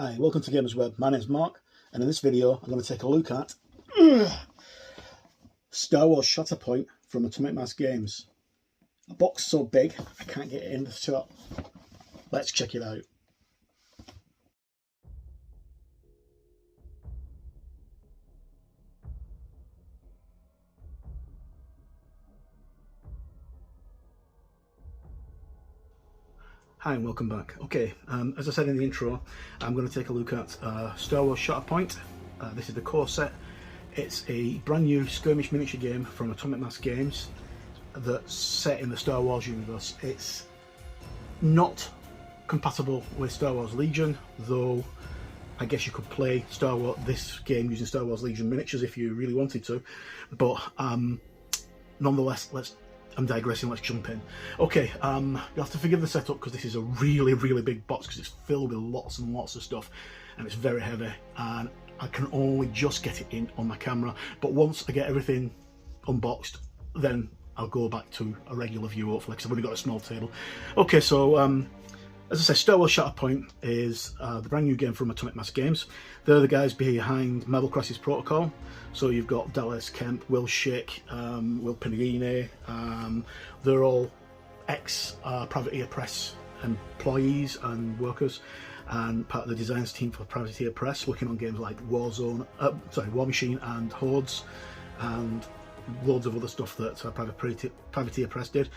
Hi, welcome to Gamers Web. My name's Mark, and in this video I'm going to take a look at Star Wars Shatterpoint from Atomic Mass Games. A box so big I can't get it in the shop. Let's check it out. Hi and welcome back. Okay, as I said in the intro, I'm going to take a look at Star Wars Shatterpoint. This is the core set. It's a brand new skirmish miniature game from Atomic Mass Games that's set in the Star Wars universe. It's not compatible with Star Wars Legion, though I guess you could play this game using Star Wars Legion miniatures if you really wanted to, but nonetheless, I'm digressing, let's jump in. Okay, you have to forgive the setup because this is a really big box because it's filled with lots and lots of stuff and it's very heavy, and I can only just get it in on my camera, but once I get everything unboxed then I'll go back to a regular view hopefully, because I've only got a small table. Okay, so as I say, Star Wars Shatterpoint is the brand new game from Atomic Mass Games. They're the guys behind Marvel Crisis Protocol. So you've got Dallas Kemp, Will Schick, Will Pinagini. They're all ex-Privateer Press employees and workers, and part of the designs team for Privateer Press, working on games like War Machine and Hordes, and loads of other stuff that Privateer Press did.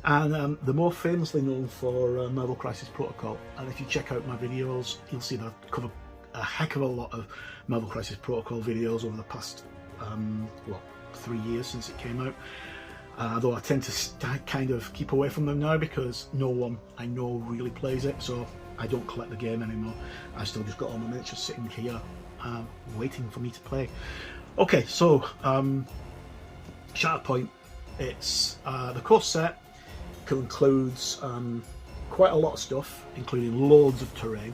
And they're more famously known for Marvel Crisis Protocol, and if you check out my videos you'll see that I've covered a heck of a lot of Marvel Crisis Protocol videos over the past 3 years since it came out, though I tend to kind of keep away from them now because no one I know really plays it, so I don't collect the game anymore. I still just got all my miniatures sitting here waiting for me to play. Okay, so Shatterpoint, it's the core set includes quite a lot of stuff, including loads of terrain,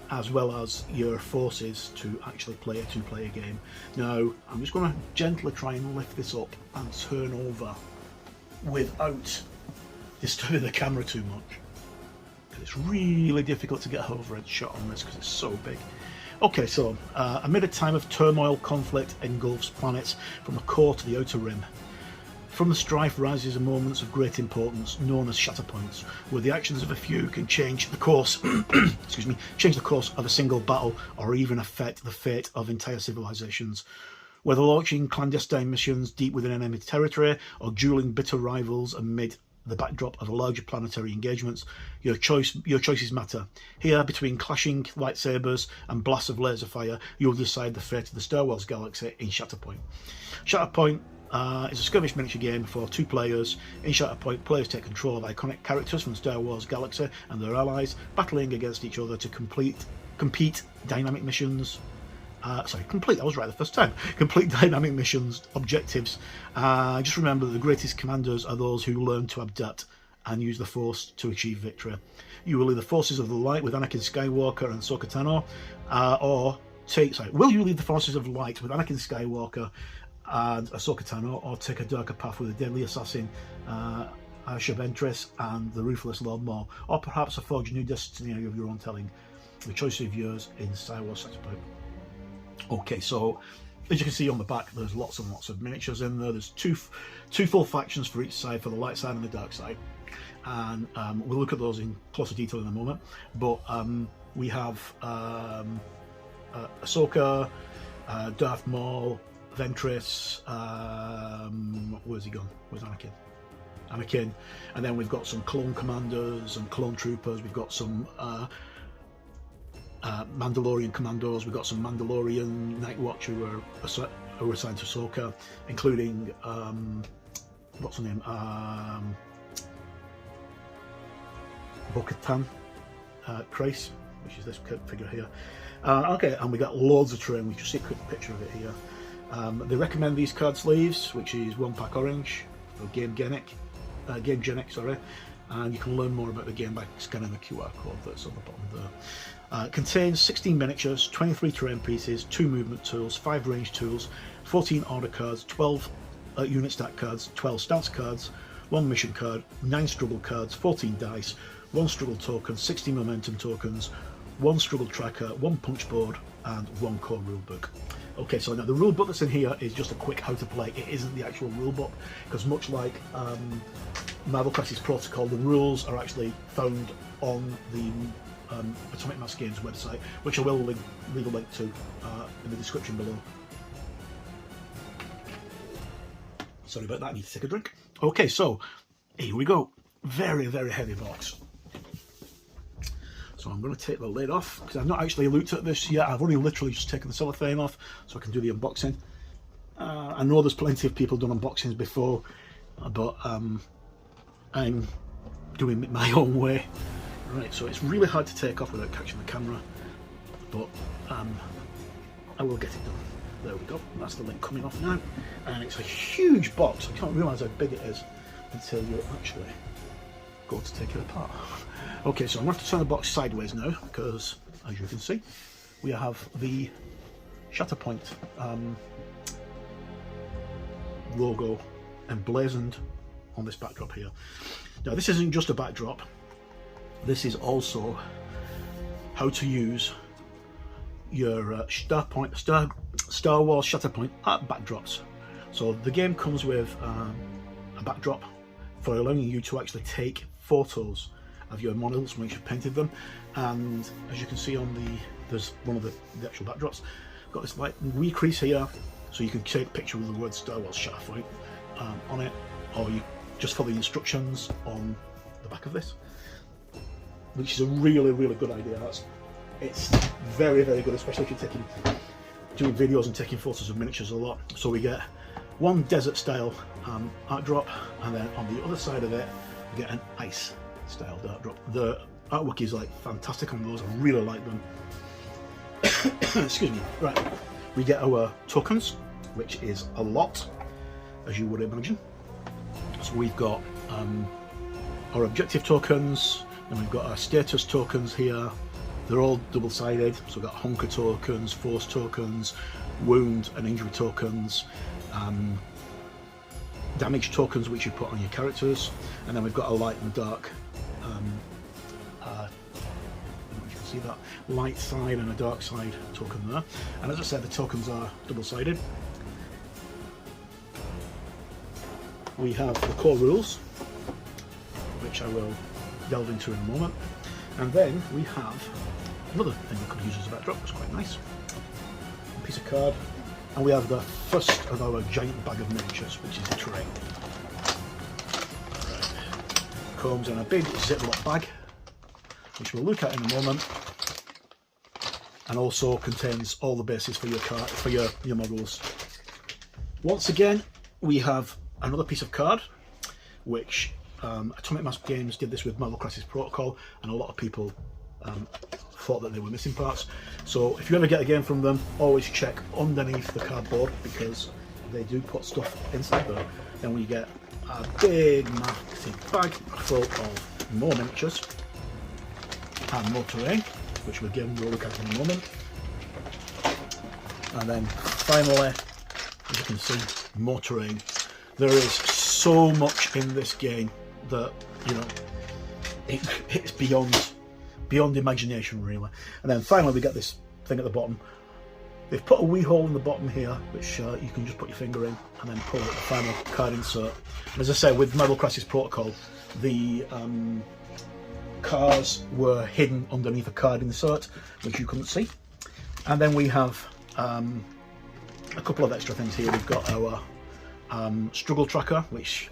as well as your forces to actually play a two-player game. Now, I'm just going to gently try and lift this up and turn over without disturbing the camera too much, because it's really difficult to get over a shot on this because it's so big. Okay, so amid a time of turmoil, conflict engulfs planets from the core to the outer rim. From the strife rises moments of great importance, known as Shatterpoints, where the actions of a few can change the course, change the course of a single battle, or even affect the fate of entire civilizations. Whether launching clandestine missions deep within enemy territory, or dueling bitter rivals amid the backdrop of larger planetary engagements, your choices matter. Here, between clashing lightsabers and blasts of laser fire, you'll decide the fate of the Star Wars galaxy in Shatterpoint. Shatterpoint is a skirmish miniature game for 2 players. In Shatterpoint, players take control of iconic characters from Star Wars galaxy and their allies, battling against each other to compete dynamic missions. I was right the first time. Complete dynamic missions, objectives. Just remember that the greatest commanders are those who learn to adapt and use the Force to achieve victory. You will lead the forces of the light with Anakin Skywalker and Ahsoka Tano, will you lead the forces of light with Anakin Skywalker and Ahsoka Tano, or take a darker path with a deadly assassin, Asha Ventress and the ruthless Lord Maul, or perhaps forge a new destiny of your own telling? The choice of yours in Star Wars Shatterpoint. Okay, so as you can see on the back, there's lots and lots of miniatures in there. There's two full factions for each side, for the light side and the dark side, and we'll look at those in closer detail in a moment. But we have Ahsoka, Darth Maul, Ventress, where's he gone? Where's Anakin? Anakin, and then we've got some clone commanders and clone troopers. We've got some Mandalorian commandos. We've got some Mandalorian Night Watch who are assigned to Ahsoka, including what's her name? Bo-Katan Kryze, which is this figure here. Okay, and we got loads of terrain. We just see a quick picture of it here. They recommend these card sleeves, which is 1 pack orange for Game Genic, and you can learn more about the game by scanning the QR code that's on the bottom there. Contains 16 miniatures, 23 terrain pieces, 2 movement tools, 5 range tools, 14 order cards, 12 unit stat cards, 12 stats cards, 1 mission card, 9 struggle cards, 14 dice, 1 struggle token, 60 momentum tokens, one struggle tracker, one punch board, and one core rulebook. Okay, so now the rulebook that's in here is just a quick how to play. It isn't the actual rulebook, because much like Marvel Crisis Protocol, the rules are actually found on the Atomic Mass Games website, which I will leave a link to in the description below. Sorry about that, I need to take a drink. Okay, so here we go. Very, very heavy box. So I'm going to take the lid off, because I've not actually looked at this yet. I've only literally just taken the cellophane off so I can do the unboxing. I know there's plenty of people done unboxings before, but I'm doing it my own way. Right, so it's really hard to take off without catching the camera, but I will get it done. There we go, that's the lid coming off now. And it's a huge box. I can't realise how big it is until you actually go to take it apart. Okay, so I'm going to turn the box sideways now, because as you can see, we have the Shatterpoint logo emblazoned on this backdrop here. Now this isn't just a backdrop, this is also how to use your Star Wars Shatterpoint art backdrops. So the game comes with a backdrop for allowing you to actually take photos of your models once you've painted them, and as you can see on there's one of the actual backdrops, got this like wee crease here, so you can take a picture with the word Star Wars Shatterpoint on it, or you just follow the instructions on the back of this, which is a really, really good idea. It's very, very good, especially if you're doing videos and taking photos of miniatures a lot. So we get one desert style art drop, and then on the other side of it we get an ice style art drop. The artwork is like fantastic on those, I really like them. Excuse me. Right, we get our tokens, which is a lot, as you would imagine. So we've got our objective tokens, and we've got our status tokens here. They're all double-sided, so we've got hunker tokens, force tokens, wound and injury tokens, damage tokens which you put on your characters, and then we've got a light and dark, you can see that light side and a dark side token there. And as I said, the tokens are double-sided. We have the core rules, which I will delve into in a moment, and then we have another thing we could use as a backdrop. It's quite nice, a piece of card, and we have the first of our giant bag of miniatures, which is the terrain. Right. Comes in a big Ziploc bag, which we'll look at in a moment, and also contains all the bases for your card, for your models. Once again, we have another piece of card, which Atomic Mass Games did this with Marvel Crisis Protocol, and a lot of people thought that they were missing parts. So if you ever get a game from them, always check underneath the cardboard, because they do put stuff inside there. Then we get a big massive bag full of more miniatures and more terrain, which we'll look at in a moment. And then finally, as you can see, more terrain. There is so much in this game that, you know, it's beyond imagination, really. And then finally we get this thing at the bottom. They've put a wee hole in the bottom here, which you can just put your finger in and then pull out the final card insert. And as I say, with Marvel Crisis Protocol, the cards were hidden underneath a card insert, which you couldn't see. And then we have a couple of extra things here. We've got our struggle tracker, which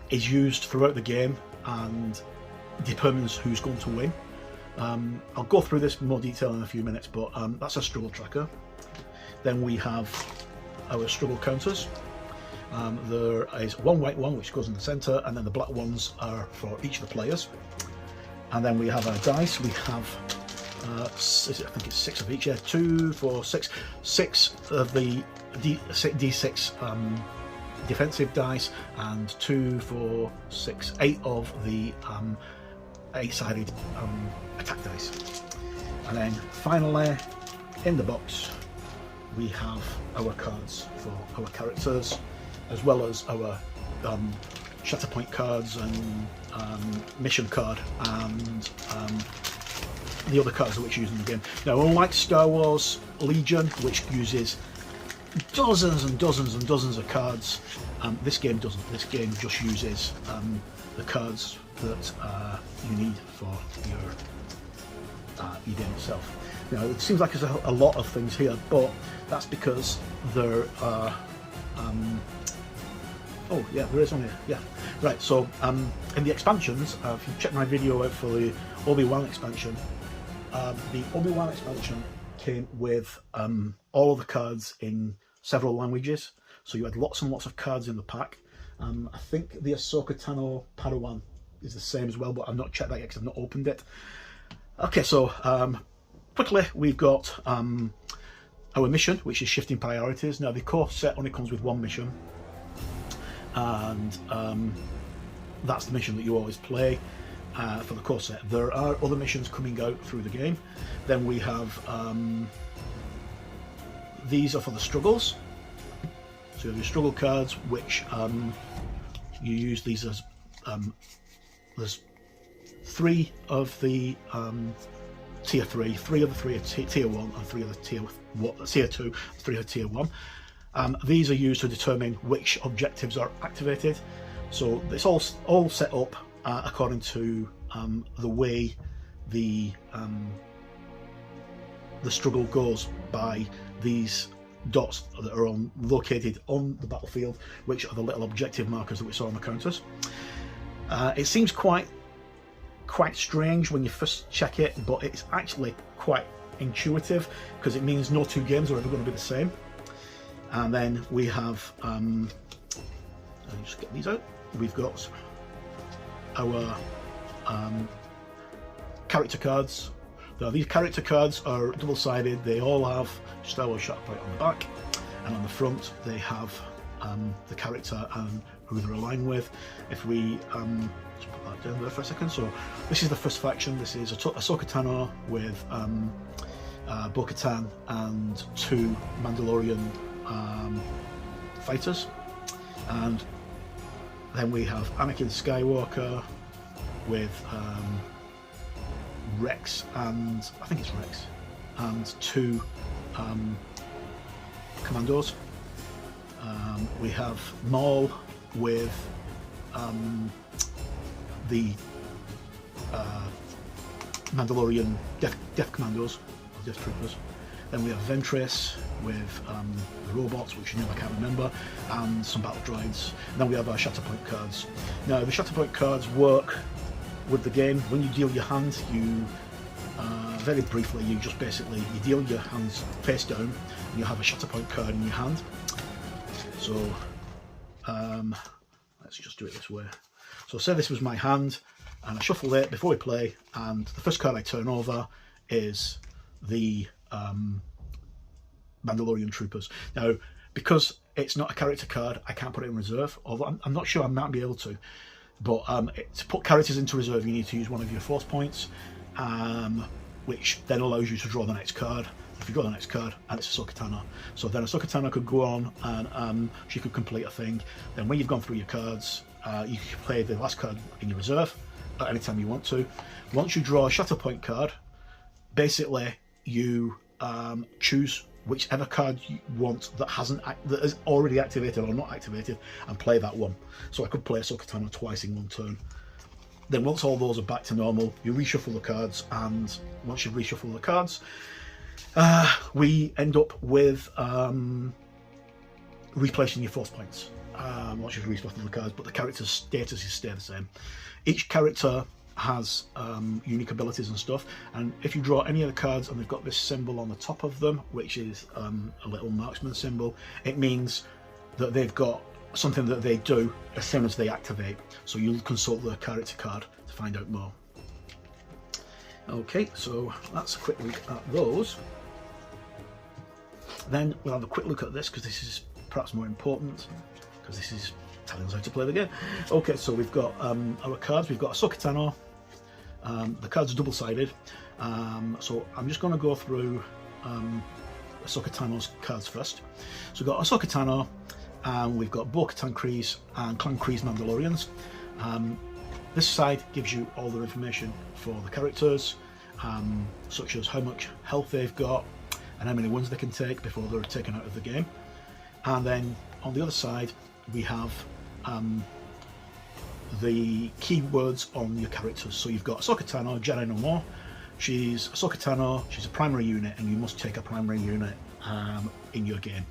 is used throughout the game and determines who's going to win. I'll go through this in more detail in a few minutes, but that's a struggle tracker. Then we have our struggle counters. There is one white one which goes in the centre, and then the black ones are for each of the players. And then we have our dice. We have I think it's 6 of each, yeah, 2, 4, 6 of the D6 defensive dice, and 2, 4, 6, 8 of the 8-sided attack dice. And then finally, in the box, we have our cards for our characters, as well as our Shatterpoint cards and mission card and the other cards which use in the game. Now, unlike Star Wars Legion, which uses dozens and dozens and dozens of cards, this game doesn't. This game just uses the cards that you need for your game itself. Now, it seems like there's a lot of things here, but that's because there are oh yeah, there is on here, yeah. Right, so in the expansions, if you check my video out for the Obi-Wan expansion, the Obi-Wan expansion came with all of the cards in several languages, so you had lots and lots of cards in the pack. I think the Ahsoka Tano Padawan is the same as well, but I've not checked that yet because I've not opened it. Okay, so quickly, we've got our mission, which is shifting priorities. Now, the core set only comes with one mission, and that's the mission that you always play for the core set. There are other missions coming out through the game. Then we have these are for the struggles. So you have your struggle cards, which you use these as there's 3 of the tier 3, 3 of the 3 are tier 1, and 3 of the tier 2, 3 are tier 1. These are used to determine which objectives are activated. So it's all set up according to the way the struggle goes by these dots that are located on the battlefield, which are the little objective markers that we saw on the counters. It seems quite strange when you first check it, but it's actually quite intuitive because it means no 2 games are ever going to be the same. And then we have, let me just get these out. We've got our character cards. Now, these character cards are double-sided. They all have Star Wars Shatterpoint on the back, and on the front they have the character and who they're aligned with. If we just put that down there for a second. So this is the first faction. This is Ahsoka Tano with Bo-Katan and 2 Mandalorian fighters, and then we have Anakin Skywalker with Rex, and I think it's Rex, and 2 commandos. We have Maul with the Mandalorian Death Commandos, or Death Troopers. Then we have Ventress with the robots, which I can't remember, and some battle droids. And then we have our Shatterpoint cards. Now, the Shatterpoint cards work with the game. When you deal your hand, you very briefly, you just basically deal your hands face down, and you have a Shatterpoint card in your hand. So let's just do it this way. So say this was my hand, and I shuffle it before we play, and the first card I turn over is the Mandalorian troopers. Now, because it's not a character card, I can't put it in reserve, although I'm not sure I might be able to. But to put characters into reserve, you need to use one of your force points, which then allows you to draw the next card. If you draw the next card, and it's Ahsoka Tano. So then Ahsoka Tano could go on, and she could complete a thing. Then when you've gone through your cards, you can play the last card in your reserve at any time you want to. Once you draw a Shatterpoint card, basically you choose whichever card you want that is already activated or not activated, and play that one. So I could play Ahsoka Tano twice in one turn. Then once all those are back to normal, you reshuffle the cards, and once you've reshuffled the cards, we end up with replacing your force points once you've reshuffled the cards, but the character's status stay the same. Each character has unique abilities and stuff, and if you draw any of the cards and they've got this symbol on the top of them, which is a little marksman symbol, it means that they've got something that they do as soon as they activate. So you'll consult the character card to find out more. Okay, so that's a quick look at those. Then we'll have a quick look at this, because this is perhaps more important, because this is telling us how to play the game. Okay, so we've got our cards. We've got Ahsoka Tano. The cards are double-sided, so I'm just going to go through Ahsoka Tano's cards first. So we've got Ahsoka Tano, and we've got Bo-Katan Kryze and Clan Kryze Mandalorians. This side gives you all the information for the characters, such as how much health they've got and how many wounds they can take before they're taken out of the game. And then on the other side we have the keywords on your characters. So you've got Ahsoka Tano, Jedi no more. She's Ahsoka Tano, she's a primary unit, and you must take a primary unit in your game.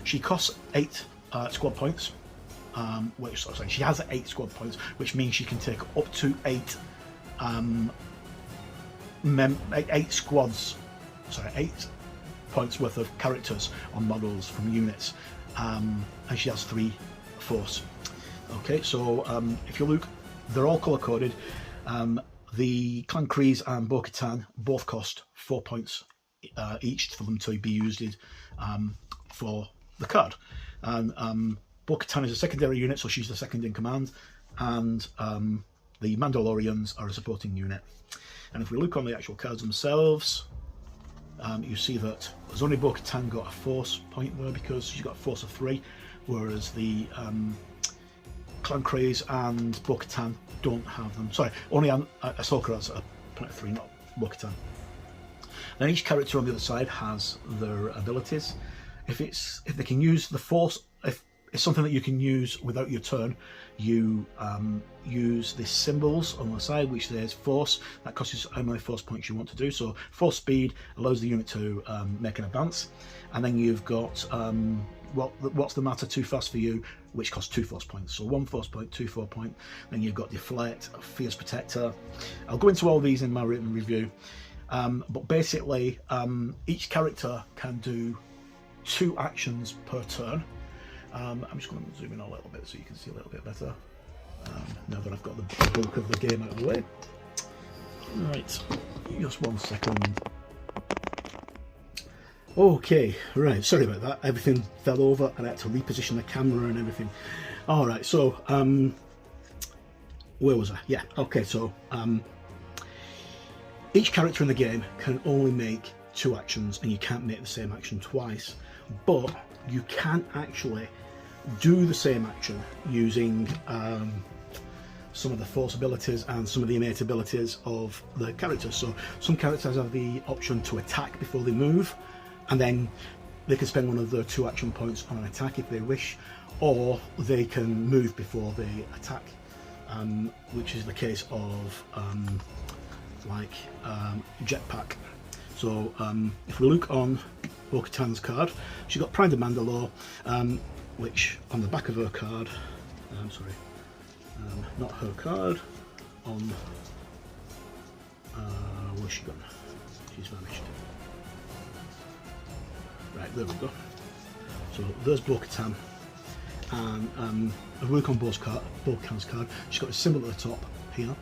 She costs 8 squad points, she has 8 squad points, which means she can take up to 8 points worth of characters on models from units, and she has 3 force. Okay, so if you look, they're all color coded. The Clan Kryze and Bo-Katan both cost 4 points each for them to be used for the card. And Bo-Katan is a secondary unit, so she's the second in command, and the Mandalorians are a supporting unit. And if we look on the actual cards themselves, you see that there's only Bo-Katan got a force point there because she's got a force of 3, whereas the Clan Kryze and Bo-Katan don't have them. Sorry, only Ahsoka has a point of 3, not Bo-Katan. Then each character on the other side has their abilities. If they can use the force, if it's something that you can use without your turn, you use the symbols on the side, which says force. That costs you how many force points you want to do. So force speed allows the unit to make an advance, and then you've got what's the matter too fast for you, which costs 2 force points. So 1 force point, 2 force point. Then you've got deflect, fierce protector. I'll go into all these in my written review, but basically each character can do 2 actions per turn. I'm just going to zoom in a little bit so you can see a little bit better now that I've got the bulk of the game out of the way. Right, just 1 second. Okay, right, sorry about that. Everything fell over and I had to reposition the camera and everything. Alright, so where was I? Yeah, okay, so each character in the game can only make 2 actions, and you can't make the same action twice, but you can actually do the same action using some of the force abilities and some of the innate abilities of the characters. So some characters have the option to attack before they move, and then they can spend one of their 2 action points on an attack if they wish, or they can move before they attack, which is the case of Jetpack. So if we look on Bo-Katan's card, she's got Pride of Mandalore, which on the back of her card, not her card, on, where's she gone? She's vanished. Right, there we go. So there's Bo-Katan, and if we look on Bo-Katan's card, she's got a symbol at the top here,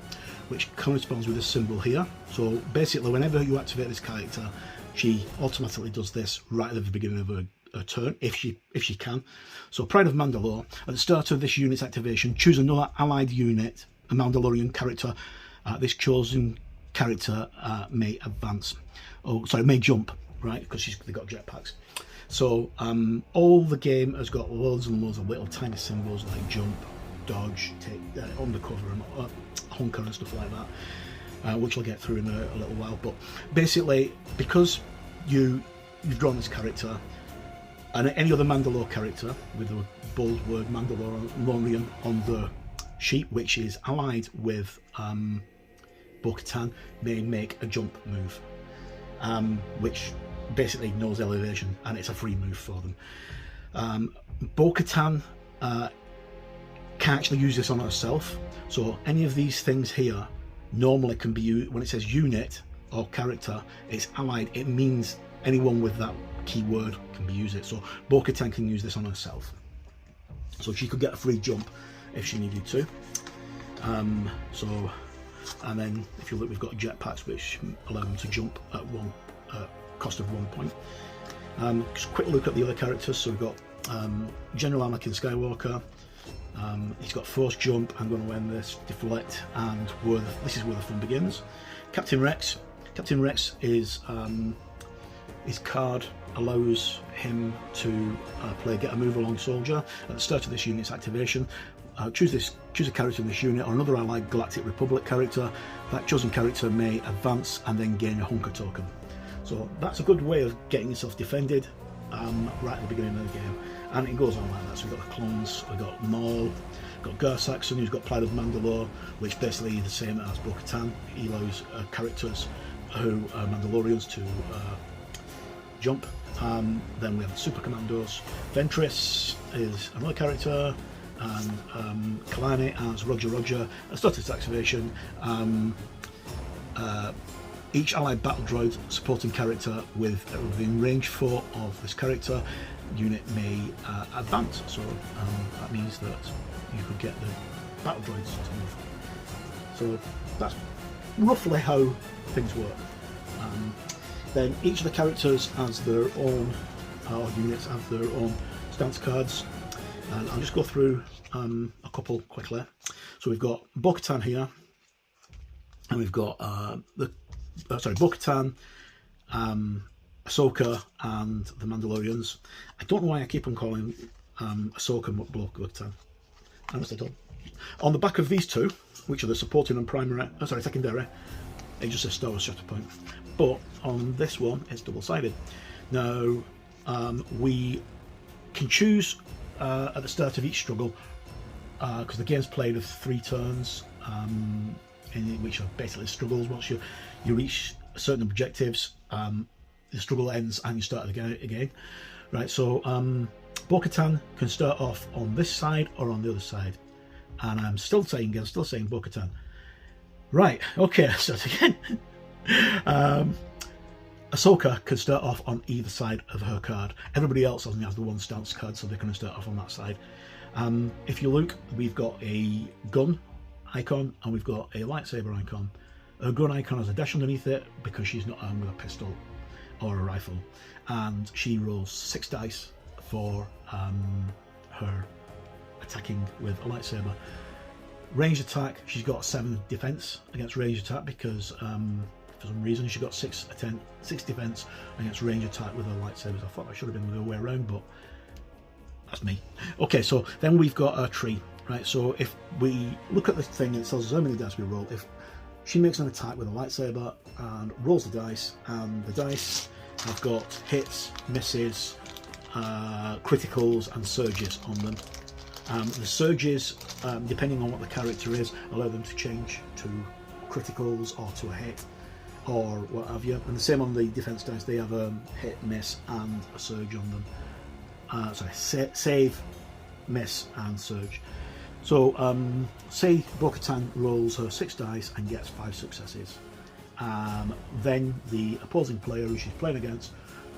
which corresponds with this symbol here. So basically, whenever you activate this character, she automatically does this right at the beginning of her turn, if she can. So Pride of Mandalore, at the start of this unit's activation, choose another allied unit, a Mandalorian character. This chosen character may advance. May jump, right? Because they've got jetpacks. So all the game has got loads and loads of little tiny symbols like jump, dodge, take undercover, and hunker and stuff like that, which I'll get through in a little while. But basically, because you've drawn this character, and any other Mandalore character with the bold word Mandalorian on the sheet, which is allied with Bo-Katan, may make a jump move, which basically knows elevation, and it's a free move for them. Bo-Katan can actually use this on herself, so any of these things here normally can be used. When it says unit or character, it's allied, it means anyone with that keyword can be used it. So Bo-Katan can use this on herself, so she could get a free jump if she needed to. And then if you look, we've got jetpacks which allow them to jump at cost of 1 point. Just a quick look at the other characters. So we've got General Anakin Skywalker. He's got force jump. I'm going to end this, deflect, and this is where the fun begins. Captain Rex. Captain Rex is his card allows him to play Get a Move Along Soldier at the start of this unit's activation. choose a character in this unit or another allied Galactic Republic character. That chosen character may advance and then gain a hunker token. So that's a good way of getting yourself defended right at the beginning of the game, and it goes on like that. So we've got the clones, we've got Maul, we've got Gar Saxon, who's got Pride of Mandalore, which basically is the same as Bo-Katan. He allows characters who are Mandalorians to jump. Then we have the Super Commandos. Ventress is another character, and Kalani as Roger Roger. Status activation. Each allied battle droid supporting character within range 4 of this character unit may advance. So that means that you could get the battle droids to move. So that's roughly how things work. Then each of the characters has their own, or units have their own stance cards, and I'll just go through a couple quickly. So we've got Bo-Katan here, and we've got Bo-Katan, Ahsoka, and the Mandalorians. I don't know why I keep on calling Ahsoka Bo-Katan. Honestly, don't. On the back of these two, which are the supporting and secondary, it just says Star Wars Shatterpoint. But on this one, it's double-sided. Now, we can choose at the start of each struggle, because the game's played of 3 turns, which are basically struggles. Once you reach certain objectives, the struggle ends and you start again. Right, so Bo-Katan can start off on this side or on the other side. And I'm still saying Bo-Katan. Right, okay, so again. Ahsoka can start off on either side of her card. Everybody else only has the one stance card, so they're going to start off on that side. If you look, we've got a gun icon and we've got a lightsaber icon. Her gun icon has a dash underneath it because she's not armed with a pistol or a rifle, and she rolls 6 dice for her attacking with a lightsaber. Ranged attack, she's got 7 defense against ranged attack because for some reason she got 6 defense against ranged attack with her lightsabers. I thought that should have been the other way around, but that's me. Okay, so then we've got a tree, right? So if we look at this thing, it tells us how many dice we roll. If she makes an attack with a lightsaber and rolls the dice, and the dice have got hits, misses, criticals and surges on them. The surges, depending on what the character is, allow them to change to criticals or to a hit or what have you. And the same on the defense dice, they have a hit, miss and a surge on them. Save, miss and surge. So say Bo-Katan rolls her 6 dice and gets 5 successes. Then the opposing player who she's playing against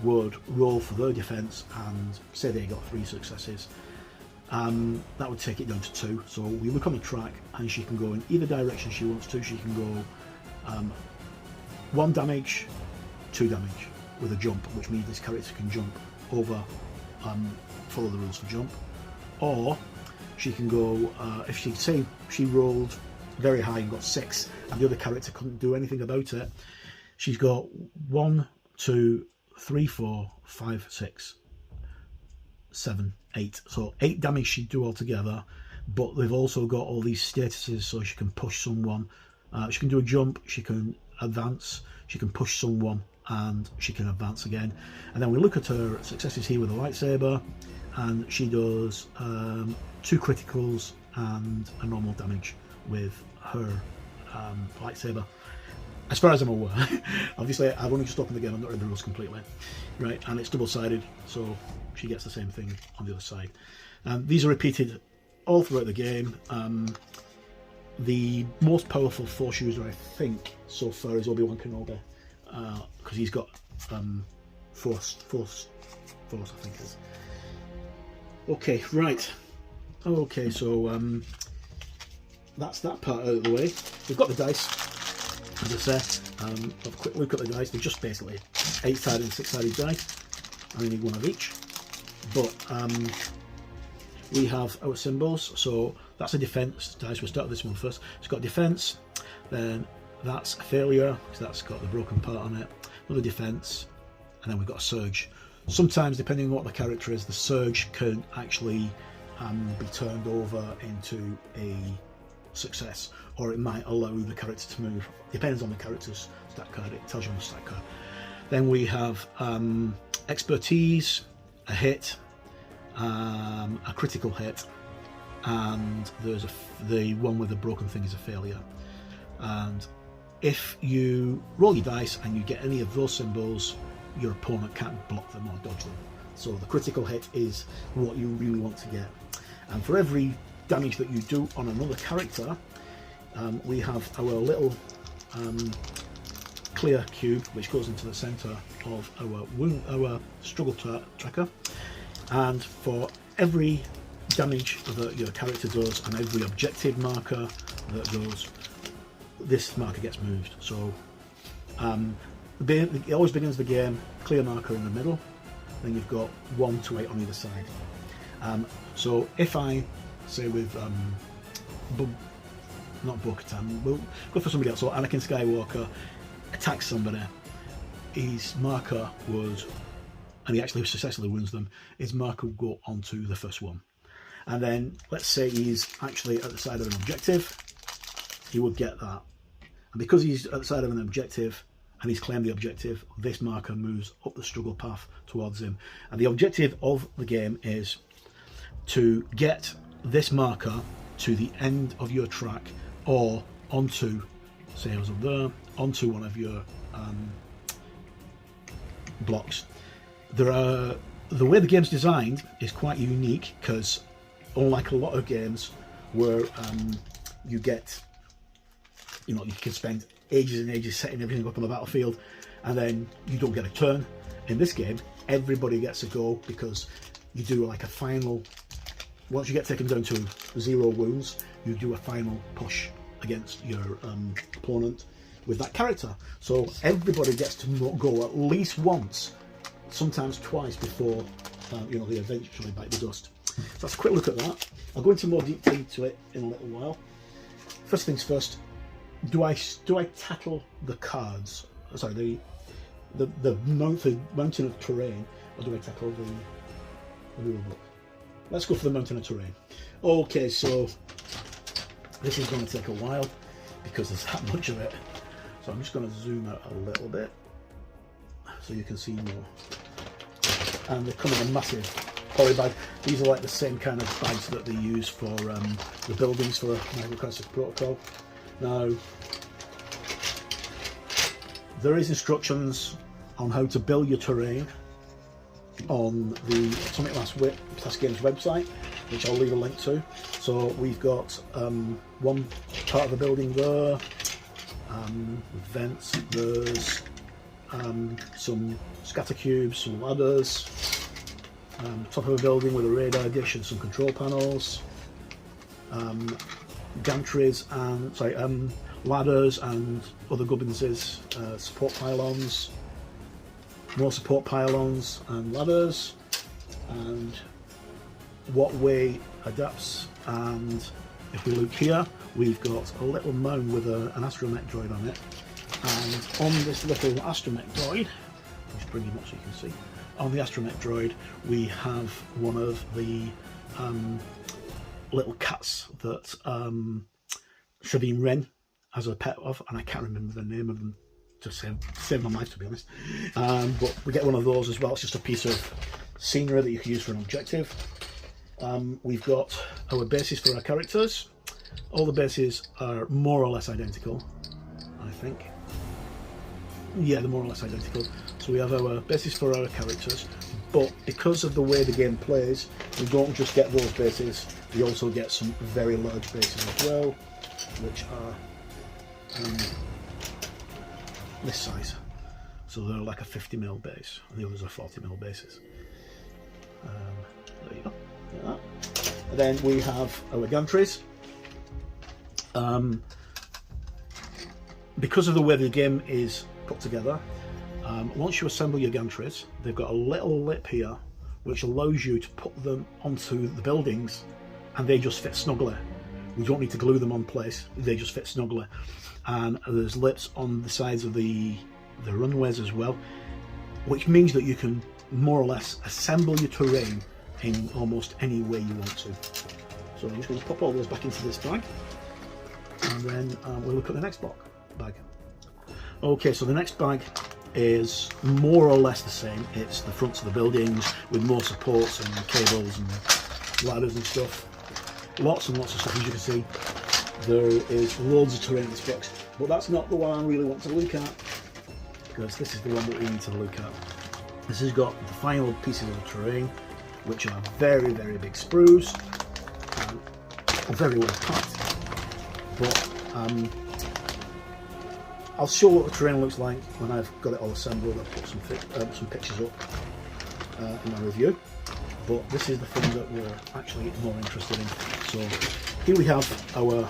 would roll for their defense and say they got 3 successes. That would take it down to 2. So we look on the track and she can go in either direction she wants to. She can go 1 damage, 2 damage with a jump, which means this character can jump over, follow the rules for jump. Or she can go, if she rolled very high and got 6 and the other character couldn't do anything about it, she's got 1, 2, 3, 4, 5, 6, 7, 8. So 8 damage she'd do altogether, but they've also got all these statuses, so she can push someone, she can do a jump, she can advance, she can push someone, and she can advance again. And then we look at her successes here with a lightsaber, and she does 2 criticals and a normal damage with her lightsaber. As far as I'm aware. Obviously I've only just opened the game, I'm not read the rules completely, right? And it's double-sided, so she gets the same thing on the other side. These are repeated all throughout the game. The most powerful Force user I think so far is Obi-Wan Kenobi, because he's got Force I think it is. Okay, right. Okay, so that's that part out of the way. We've got the dice. As I say, have a quick look at the dice. They're just basically 8-sided and 6-sided dice. I only need 1 of each. But we have our symbols. So that's a defense dice. We'll start with this one first. It's got defense. Then that's a failure, because that's got the broken part on it. Another defense. And then we've got a surge. Sometimes, depending on what the character is, the surge can actually be turned over into a success, or it might allow the character to move. Depends on the character's stat card, it tells you on the stat card. Then we have expertise, a hit, a critical hit, and there's the one with the broken thing is a failure. And if you roll your dice and you get any of those symbols, your opponent can't block them or dodge them. So the critical hit is what you really want to get. And for every damage that you do on another character, we have our little clear cube which goes into the centre of our struggle tracker, and for every damage that your character does and every objective marker that goes, this marker gets moved. So it always begins the game clear marker in the middle, then you've got 1 to 8 on either side. So if I say with not Bo-Katan, we'll go for somebody else. So Anakin Skywalker attacks somebody, his marker would, and he actually successfully wins them, his marker will go onto the first one. And then let's say he's actually at the side of an objective, he would get that. And because he's at the side of an objective and he's claimed the objective, this marker moves up the struggle path towards him. And the objective of the game is to get this marker to the end of your track, or onto, say I was up there, onto one of your blocks. The way the game's designed is quite unique, because unlike a lot of games where you can spend ages and ages setting everything up on the battlefield and then you don't get a turn, in this game everybody gets a go, because you do like a final, once you get taken down to 0 wounds, you do a final push against your opponent with that character. So everybody gets to go at least once, sometimes twice, before they eventually bite the dust. So that's a quick look at that. I'll go into more deep into it in a little while. First things first, do I tackle the cards? Sorry, the mountain of terrain, or do I tackle the rule book? Let's go for the mountain of terrain. Okay, so this is going to take a while because there's that much of it. So I'm just going to zoom out a little bit so you can see more. And they come in a massive poly bag. These are like the same kind of bags that they use for the buildings for Microcrisis Protocol. Now, there is instructions on how to build your terrain on the Atomic Mass Games website, which I'll leave a link to. So we've got one part of the building there, with vents, there's some scatter cubes, some ladders, top of a building with a radar dish and some control panels, gantries and ladders and other gubbenses, support pylons, more support pylons and ladders, and what way adapts. And if we look here, we've got a little mound with an astromech droid on it, and on this little astromech droid, let's bring him up so you can see, on the astromech droid we have one of the little cats that Sabine Wren has a pet of, and I can't remember the name of them to save my life, to be honest. But we get one of those as well. It's just a piece of scenery that you can use for an objective. We've got our bases for our characters. All the bases are more or less identical, I think. Yeah, they're more or less identical. So we have our bases for our characters, but because of the way the game plays, we don't just get those bases, we also get some very large bases as well, which are this size. So they're like a 50mm base, and the others are 40mm bases. There you go. Like that. And then we have our gantries. Because of the way the game is put together, once you assemble your gantries, they've got a little lip here which allows you to put them onto the buildings, and they just fit snugly. We don't need to glue them on place, they just fit snugly. And there's lips on the sides of the runways as well, which means that you can more or less assemble your terrain in almost any way you want to. So I'm just going to pop all those back into this bag, and then we'll look at the next bag. Okay, so the next bag is more or less the same. It's the fronts of the buildings with more supports and cables and ladders and stuff. Lots and lots of stuff, as you can see. There is loads of terrain in this box, but that's not the one I really want to look at, because this is the one that we need to look at. This has got the final pieces of the terrain, which are very, very big sprues, very well packed. But I'll show what the terrain looks like when I've got it all assembled. I'll put some pictures up in my review. But this is the thing that we're actually more interested in. So here we have our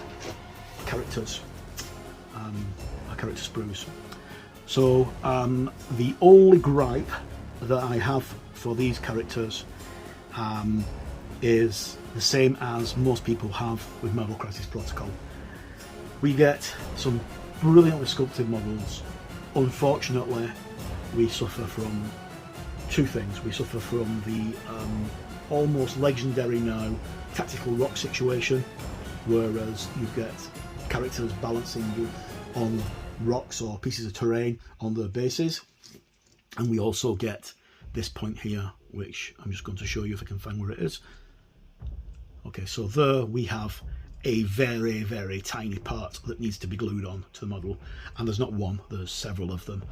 characters, our character sprues. So the only gripe that I have for these characters is the same as most people have with Marvel Crisis Protocol. We get some brilliantly sculpted models. Unfortunately, we suffer from two things. We suffer from the almost legendary now tactical rock situation, whereas you get characters balancing on rocks or pieces of terrain on their bases, and we also get this point here, which I'm just going to show you if I can find where it is. Okay, so there we have a very, very tiny part that needs to be glued on to the model, and there's not one, there's several of them,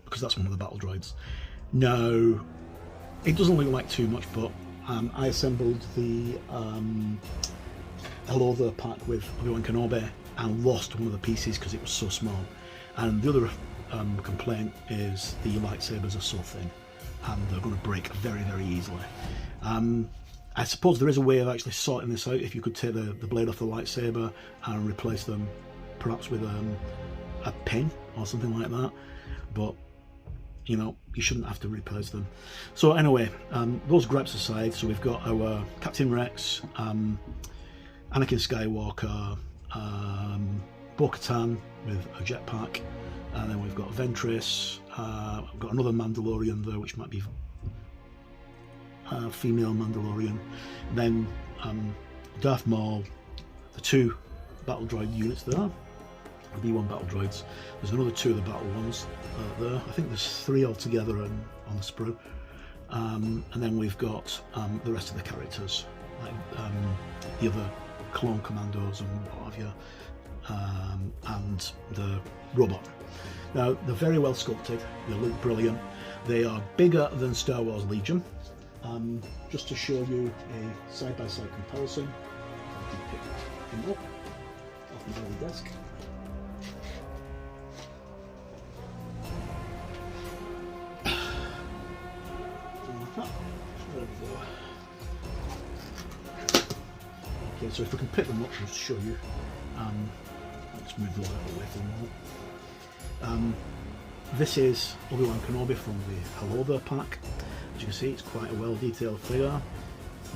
because that's one of the battle droids. Now, it doesn't look like too much, but I assembled the Hello There pack with Obi-Wan Kenobi and lost one of the pieces because it was so small. And the other complaint is the lightsabers are so thin and they're going to break very, very easily. I suppose there is a way of actually sorting this out. If you could take the blade off the lightsaber and replace them perhaps with a pin or something like that, but you know, you shouldn't have to replace them. So anyway, those gripes aside, so we've got our Captain Rex, Anakin Skywalker, Bo-Katan with a jetpack, and then we've got Ventress, we've got another Mandalorian there, which might be a female Mandalorian, then Darth Maul, the two battle droid units there, the B1 battle droids. There's another two of the battle ones there. I think there's three altogether on the sprue. And then we've got the rest of the characters, like the other clone commandos and what have you, and the robot. Now, they're very well sculpted, they look brilliant. They are bigger than Star Wars Legion. Just to show you a side-by-side comparison, I can pick him up off his own desk. Okay, so if we can pick them up, I'll just show you. Let's move the light away from them. This is Obi-Wan Kenobi from the Hello There pack. As you can see, it's quite a well detailed figure.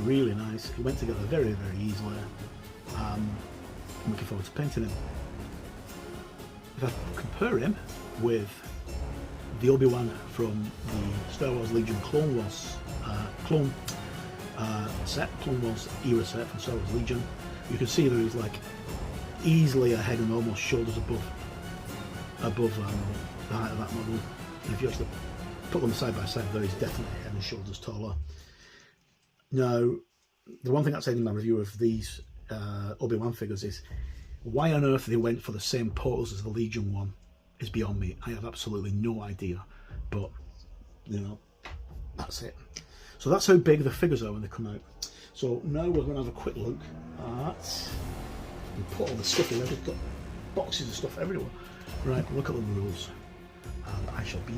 Really nice. It went together very, very easily. I'm looking forward to painting him. If I compare him with the Obi-Wan from the Star Wars Legion Clone Wars Clone Wars era set from Star Wars Legion, you can see that he's like easily a head and almost shoulders above the height of that model. And if you actually put them side by side, there is definitely head and shoulders taller. Now, the one thing I said in my review of these Obi-Wan figures is why on earth they went for the same pose as the Legion one is beyond me. I have absolutely no idea, but you know, that's it. So that's how big the figures are when they come out. So now we're going to have a quick look at, and put all the stuff in there. We've got boxes of stuff everywhere. Right, look at the rules, and I shall be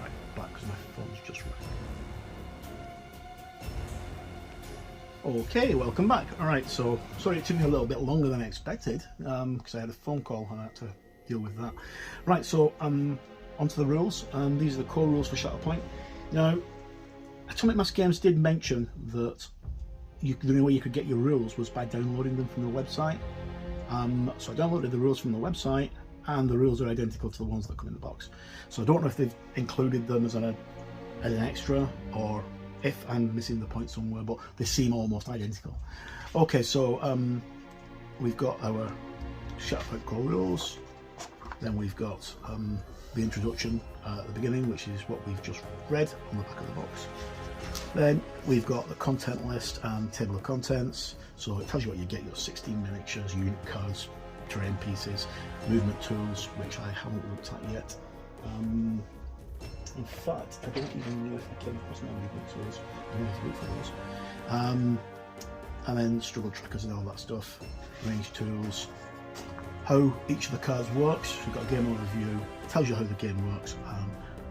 right back because my phone's just right. Okay, welcome back. Alright, so sorry it took me a little bit longer than I expected because I had a phone call and I had to deal with that. Right, so onto the rules. These are the core rules for Shatterpoint. Now, Atomic Mass Games did mention that the only way you could get your rules was by downloading them from the website. So I downloaded the rules from the website, and the rules are identical to the ones that come in the box. So I don't know if they've included them as an extra, or if I'm missing the point somewhere, but they seem almost identical. Okay, so we've got our Shatterpoint core rules, then we've got the introduction at the beginning, which is what we've just read on the back of the box. Then we've got the content list and table of contents, so it tells you what you get: your 16 miniatures, unit cards, terrain pieces, movement tools, which I haven't looked at yet. In fact, I don't even know if I came across my movement tools. I don't have to look for those. And then struggle trackers and all that stuff, range tools, how each of the cards works. We've got a game overview, tells you how the game works.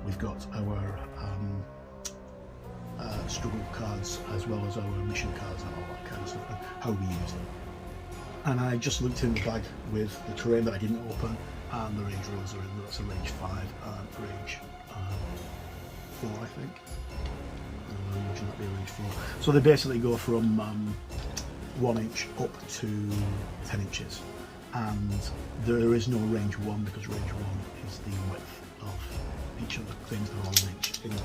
We've got our struggle cards as well as our mission cards and all that kind of stuff, and how we use them. And I just looked in the bag with the terrain that I didn't open, and the range rules are in. That's a range 5 and range 4, I think. Should that be range 4? So they basically go from 1 inch up to 10 inches, and there is no range 1 because range 1 is the width of each of the things that are all an inch in 1.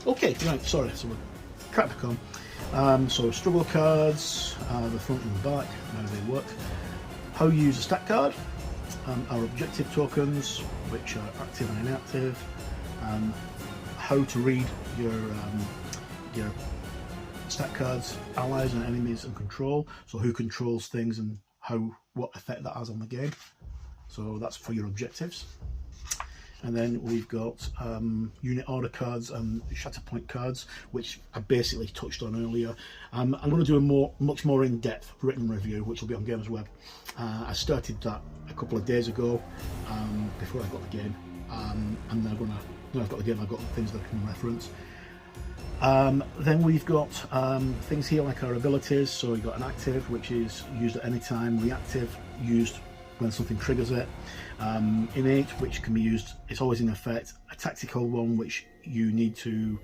Okay, right, sorry, so we're crack back on. So struggle cards, the front and the back, how they work. How you use a stat card, our objective tokens, which are active and inactive, how to read your stat cards, allies and enemies, and control. So who controls things and what effect that has on the game. So that's for your objectives. And then we've got unit order cards and Shatterpoint cards, which I basically touched on earlier. I'm going to do a much more in-depth written review, which will be on Gamers Web. I started that a couple of days ago, before I got the game, and then I've got the game, I've got things that I can reference. Then we've got things here like our abilities. So you've got an active, which is used at any time, reactive, used when something triggers it, innate, which can be used, it's always in effect, a tactical one, which you need to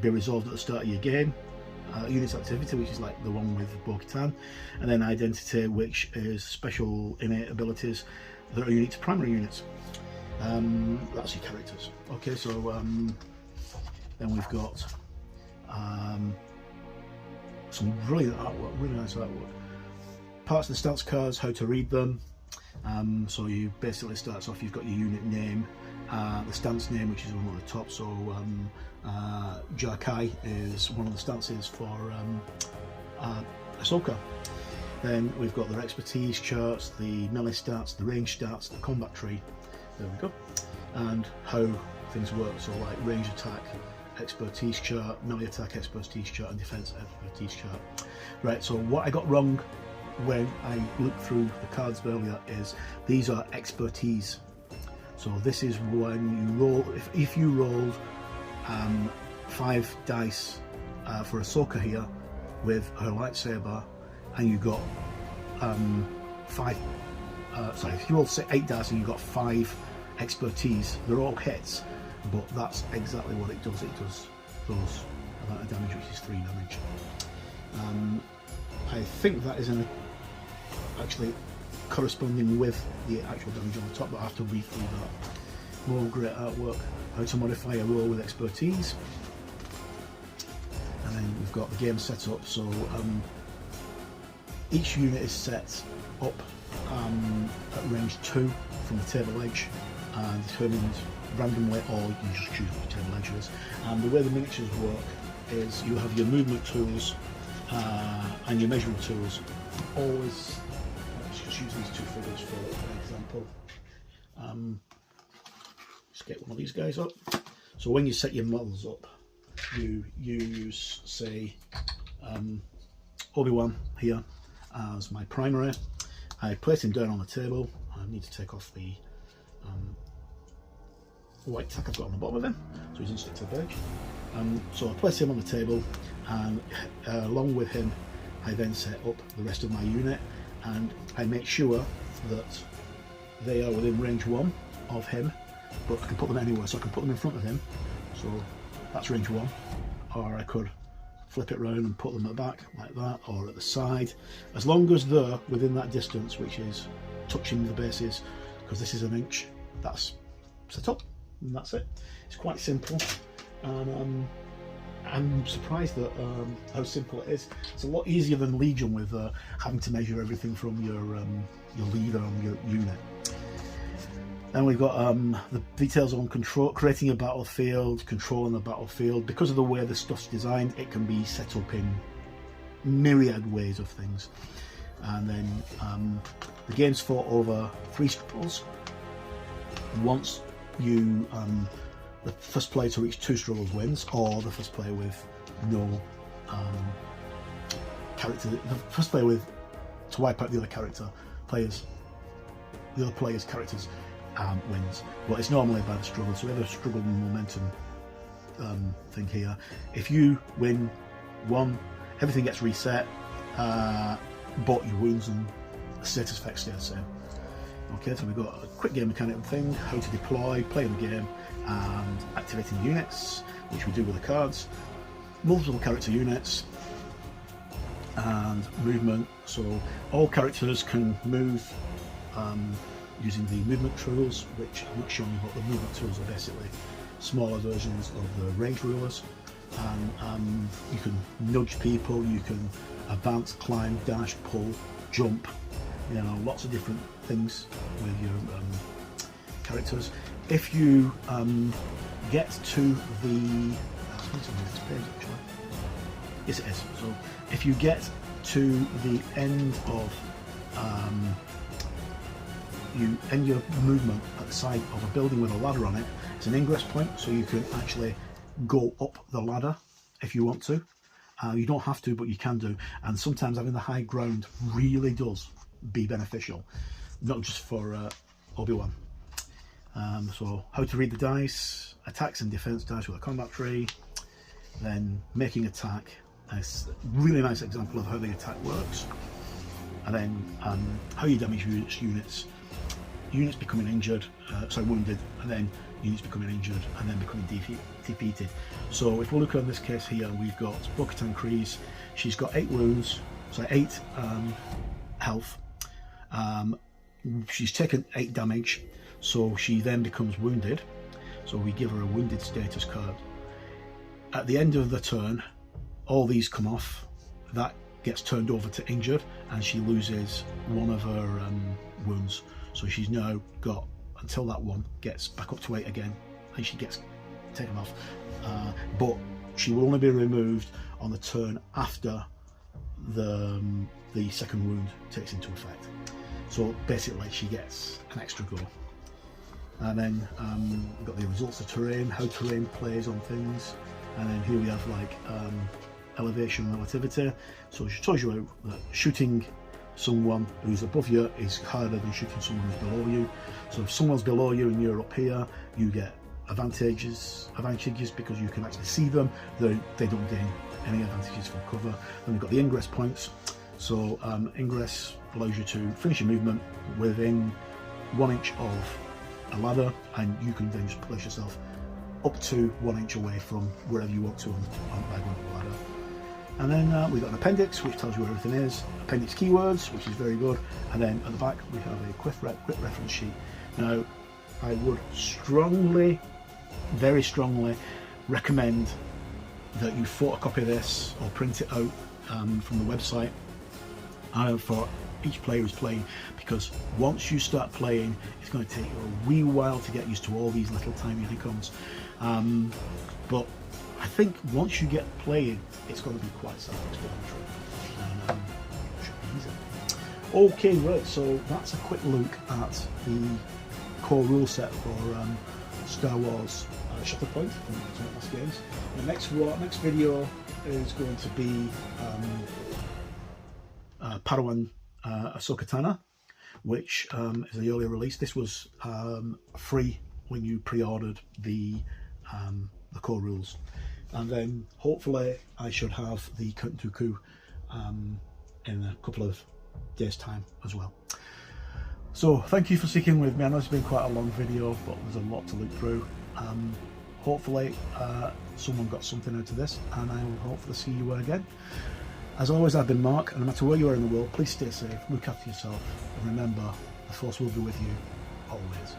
be resolved at the start of your game, units activity, which is like the one with Bo-Katan, and then identity, which is special innate abilities that are unique to primary units. That's your characters. Okay, so then we've got some brilliant artwork, really nice artwork. Parts of the stance cards, how to read them. So you basically starts off, you've got your unit name, the stance name, which is one at the top. So Jarkai is one of the stances for Ahsoka. Then we've got their expertise charts, the melee stats, the range stats, the combat tree. There we go. And how things work. So like range attack, expertise chart, melee attack, expertise chart, and defense expertise chart. Right. So what I got wrong when I looked through the cards earlier is these are expertise. So this is when you roll, if you rolled 5 dice for Ahsoka here with her lightsaber, and you got if you rolled 8 dice and you got 5 expertise, they're all hits, but that's exactly what it does. It does those amount of damage, which is 3 damage. I think that is actually corresponding with the actual damage on the top, but I have to read through that. More great artwork. How to modify a roll with expertise. And then we've got the game set up. So each unit is set up at range 2 from the table edge, and determined randomly, or you just choose what the table edge is. And the way the miniatures work is you have your movement tools and your measuring tools. Always, let's just use these 2 figures for example. Just get one of these guys up. So when you set your models up, you use, say, Obi-Wan here as my primary. I place him down on the table. I need to take off the white tack I've got on the bottom of him, so he doesn't stick to the page. So I place him on the table, and along with him I then set up the rest of my unit, and I make sure that they are within range 1 of him, but I can put them anywhere. So I can put them in front of him, so that's range 1, or I could flip it around and put them at the back like that, or at the side, as long as they're within that distance, which is touching the bases, because this is an inch. That's set up, and that's it. It's quite simple, and I'm surprised at how simple it is. It's a lot easier than Legion with having to measure everything from your leader on your unit. Then we've got the details on creating a battlefield, controlling the battlefield. Because of the way the stuff's designed, it can be set up in myriad ways of things. And then the game's fought over 3 struggles. Once you the first player to reach 2 struggles wins, or the first player with no character. The first player with to wipe out the other player's characters wins. But it's normally by the struggle. So we have a struggle momentum thing here. If you win 1, everything gets reset, but your wounds and status effects stay the same. Okay, so we've got a quick game mechanic thing, how to deploy, play the game, and activating units, which we do with the cards, multiple character units, and movement. So all characters can move using the movement tools, which looks shown what the movement tools are basically smaller versions of the range rulers. And you can nudge people, you can advance, climb, dash, pull, jump, you know, lots of different things with your characters. If you get to the yes it is, so if you get to the end of you end your movement at the side of a building with a ladder on it, it's an ingress point, so you can actually go up the ladder if you want to. You don't have to, but you can do, and sometimes having the high ground really does be beneficial, not just for Obi-Wan. So how to read the dice, attacks and defense dice with a combat tree, then making attack. It's a really nice example of how the attack works, and then how you damage units becoming injured, wounded, and then units becoming injured, and then becoming defeated. So if we look at this case here, we've got Bo-Katan Kryze. She's got 8 wounds, so 8 health. She's taken 8 damage, so she then becomes wounded. So we give her a wounded status card. At the end of the turn, all these come off. That gets turned over to injured, and she loses one of her wounds. So she's now got until that one gets back up to 8 again, and she gets taken off. But she will only be removed on the turn after the second wound takes into effect. So basically she gets an extra go. And then we've got the results of terrain, how terrain plays on things, and then here we have like elevation relativity. So it shows you that shooting someone who's above you is harder than shooting someone who's below you. So if someone's below you and you're up here, you get advantages because you can actually see them. They don't gain any advantages from cover. Then we've got the ingress points. So ingress allows you to finish your movement within 1 inch of a ladder, and you can then just place yourself up to 1 inch away from wherever you want to by going up the ladder. And then we've got an appendix, which tells you where everything is, appendix keywords, which is very good, and then at the back we have a quick reference sheet. Now I would strongly, very strongly recommend that you photocopy this or print it out from the website for each player who's playing, because once you start playing, it's going to take you a wee while to get used to all these little tiny icons. But I think once you get playing, it's going to be quite self-explanatory and should be easy. Okay, right, so that's a quick look at the core rule set for Star Wars Shatterpoint from the last games. The next video is going to be Padawan Ahsoka Tano, which is the earlier release. This was free when you pre-ordered the core rules, and then hopefully I should have the Count Dooku in a couple of days' time as well. So thank you for sticking with me. I know it's been quite a long video, but there's a lot to look through. Hopefully someone got something out of this, and I will hopefully see you again. As always, I've been Mark, and no matter where you are in the world, please stay safe, look after yourself, and remember, the Force will be with you always.